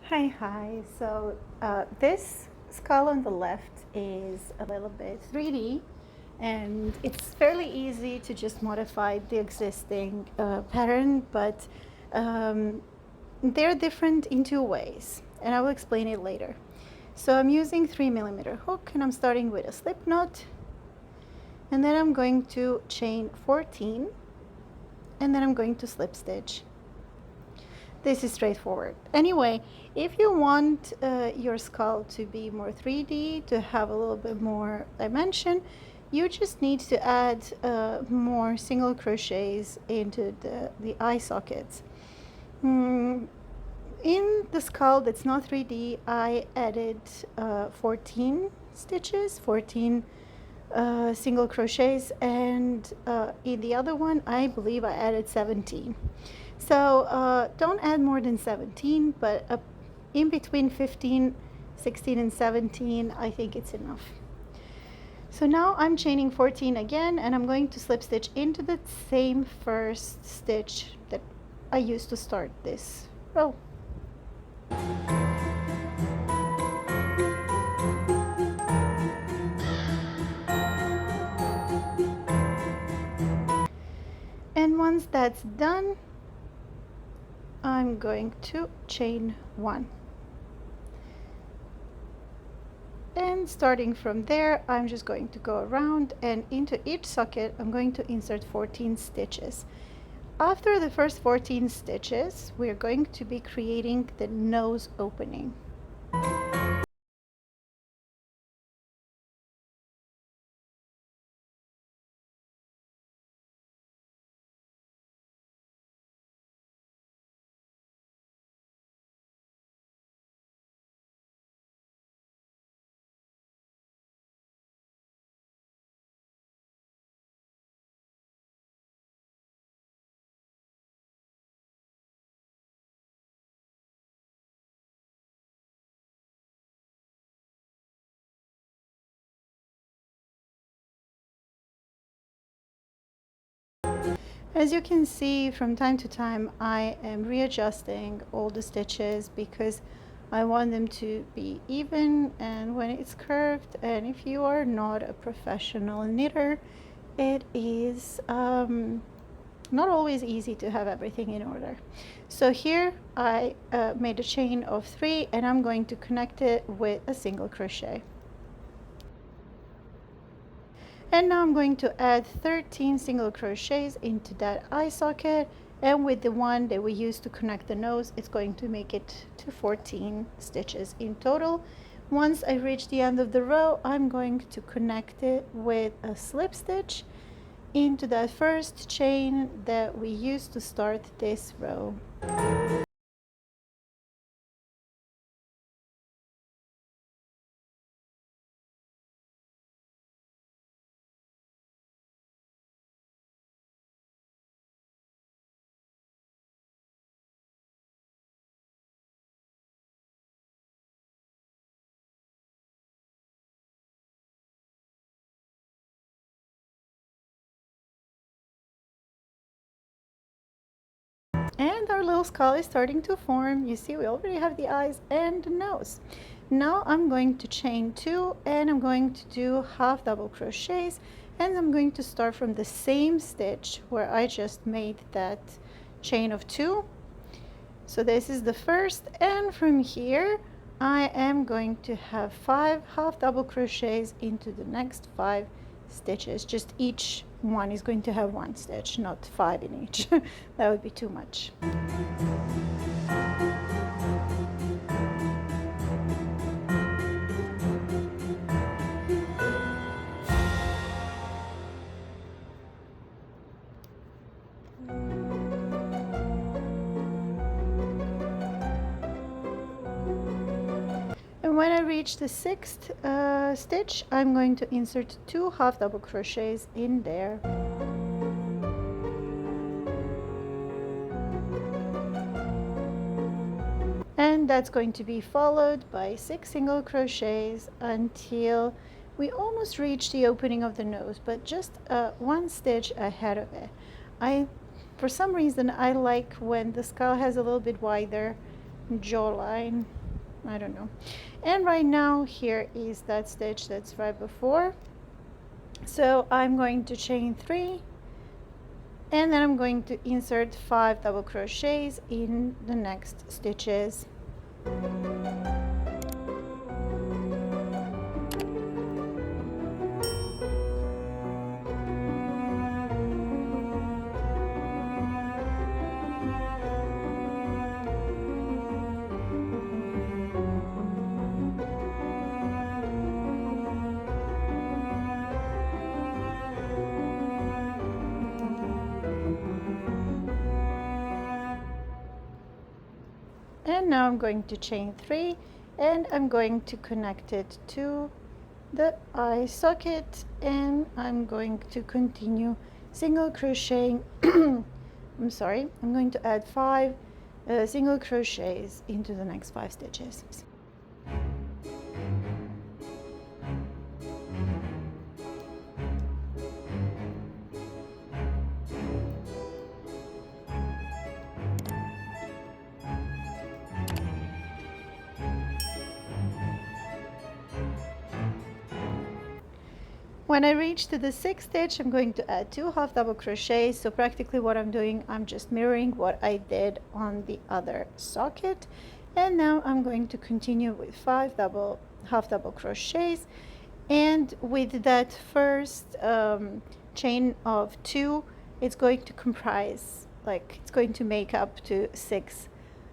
Hi. So this skull on the left is a little bit 3D, and it's fairly easy to just modify the existing pattern, but um, they're different in two ways, and I will explain it later. So I'm using 3mm hook, and I'm starting with a slip knot, and then I'm going to chain 14, and then I'm going to slip stitch. This is straightforward. Anyway, if you want your skull to be more 3D, to have a little bit more dimension, you just need to add more single crochets into the eye sockets. In the skull that's not 3D, I added 14 stitches, 14 single crochets, and in the other one, I believe I added 17. So don't add more than 17, but in between 15, 16, and 17, I think it's enough. So now I'm chaining 14 again, and I'm going to slip stitch into the same first stitch that I used to start this row. And once that's done, I'm going to chain 1. And starting from there, I'm just going to go around, and into each socket I'm going to insert 14 stitches. After the first 14 stitches, we're going to be creating the nose opening. As you can see, from time to time I am readjusting all the stitches because I want them to be even and when it's curved. And if you are not a professional knitter, it is not always easy to have everything in order. So here I made a chain of 3, and I'm going to connect it with a single crochet. And now I'm going to add 13 single crochets into that eye socket, and with the one that we used to connect the nose, it's going to make it to 14 stitches in total. Once I reach the end of the row, I'm going to connect it with a slip stitch into that first chain that we used to start this row. And our little skull is starting to form. You see, we already have the eyes and the nose. Now I'm going to chain 2, and I'm going to do half double crochets, and I'm going to start from the same stitch where I just made that chain of 2. So this is the first, and from here I am going to have 5 half double crochets into the next 5 stitches. Just each one is going to have 1 stitch, not 5 in each. That would be too much. And when I reach the 6th stitch, I'm going to insert 2 half double crochets in there. And that's going to be followed by 6 single crochets until we almost reach the opening of the nose, but just 1 stitch ahead of it. For some reason, I like when the skull has a little bit wider jawline, I don't know. And right now here is that stitch that's right before, so I'm going to chain 3, and then I'm going to insert 5 double crochets in the next stitches. And now I'm going to chain 3, and I'm going to connect it to the eye socket, and I'm going to continue single crocheting. I'm sorry, I'm going to add 5 single crochets into the next 5 stitches. When I reach to the 6th stitch, I'm going to add 2 half double crochets. So practically what I'm doing, I'm just mirroring what I did on the other socket. And now I'm going to continue with 5 half double crochets. And with that first chain of 2, it's going to comprise, like it's going to make up to 6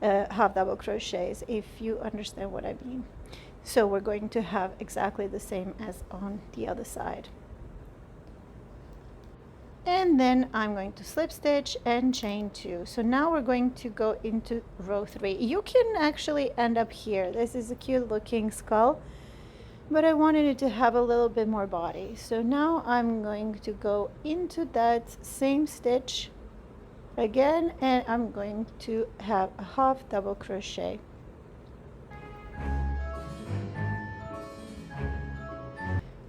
half double crochets, if you understand what I mean. So we're going to have exactly the same as on the other side. And then I'm going to slip stitch and chain 2. So now we're going to go into row 3. You can actually end up here. This is a cute looking skull, but I wanted it to have a little bit more body. So now I'm going to go into that same stitch again, and I'm going to have a half double crochet.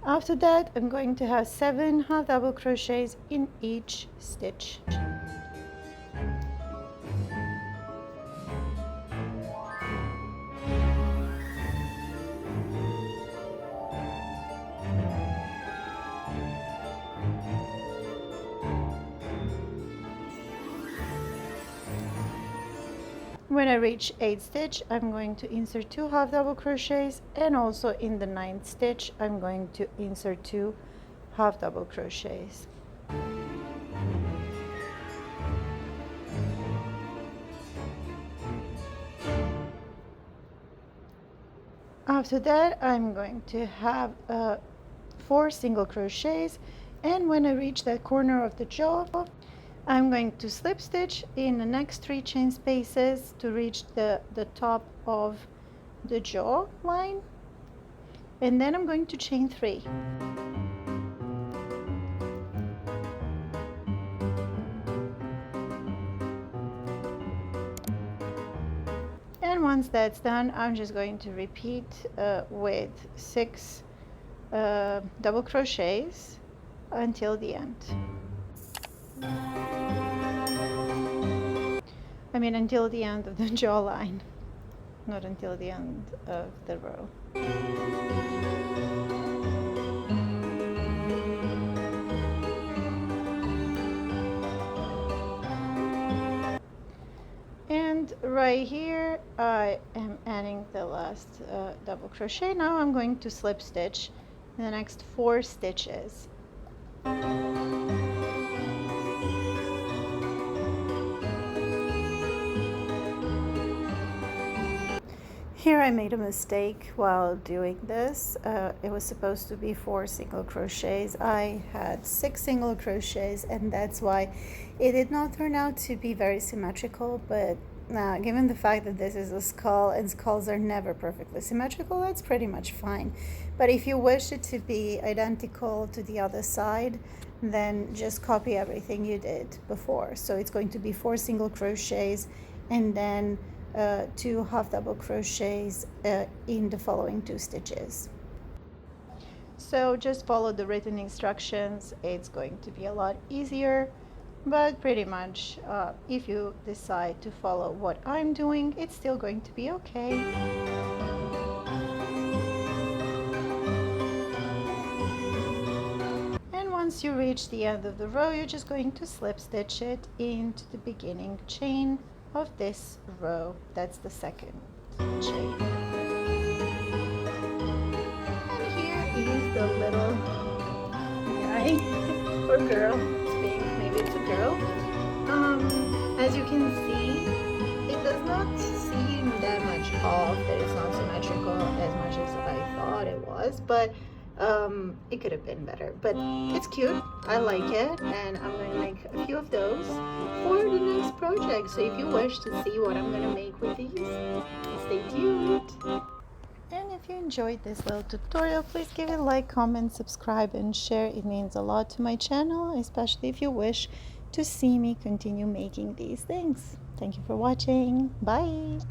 After that, I'm going to have 7 half double crochets in each stitch. When I reach 8th stitch, I'm going to insert 2 half double crochets, and also in the 9th stitch, I'm going to insert 2 half double crochets. After that, I'm going to have 4 single crochets, and when I reach that corner of the jaw, I'm going to slip stitch in the next 3 chain spaces to reach the top of the jaw line, and then I'm going to chain 3. And once that's done, I'm just going to repeat with 6 double crochets until the end. I mean until the end of the jawline, not until the end of the row. And right here I am adding the last double crochet. Now I'm going to slip stitch in the next 4 stitches. Here I made a mistake while doing this. It was supposed to be 4 single crochets. I had 6 single crochets, and that's why it did not turn out to be very symmetrical. But given the fact that this is a skull and skulls are never perfectly symmetrical, that's pretty much fine. But if you wish it to be identical to the other side, then just copy everything you did before. So it's going to be 4 single crochets and then 2 half double crochets in the following 2 stitches. So just follow the written instructions. It's going to be a lot easier but pretty much if you decide to follow what I'm doing, it's still going to be okay. And once you reach the end of the row, you're just going to slip stitch it into the beginning chain of this row. That's the second chain. And here is the little guy or girl. Maybe it's a girl. As you can see, it does not seem that much off, that it's not symmetrical as much as I thought it was, but it could have been better. But it's cute, I like it, and I'm going to make a few of those for the next project. So if you wish to see what I'm going to make with these, stay tuned. And if you enjoyed this little tutorial, please give it a like, comment, subscribe, and share. It means a lot to my channel, especially if you wish to see me continue making these things. Thank you for watching. Bye.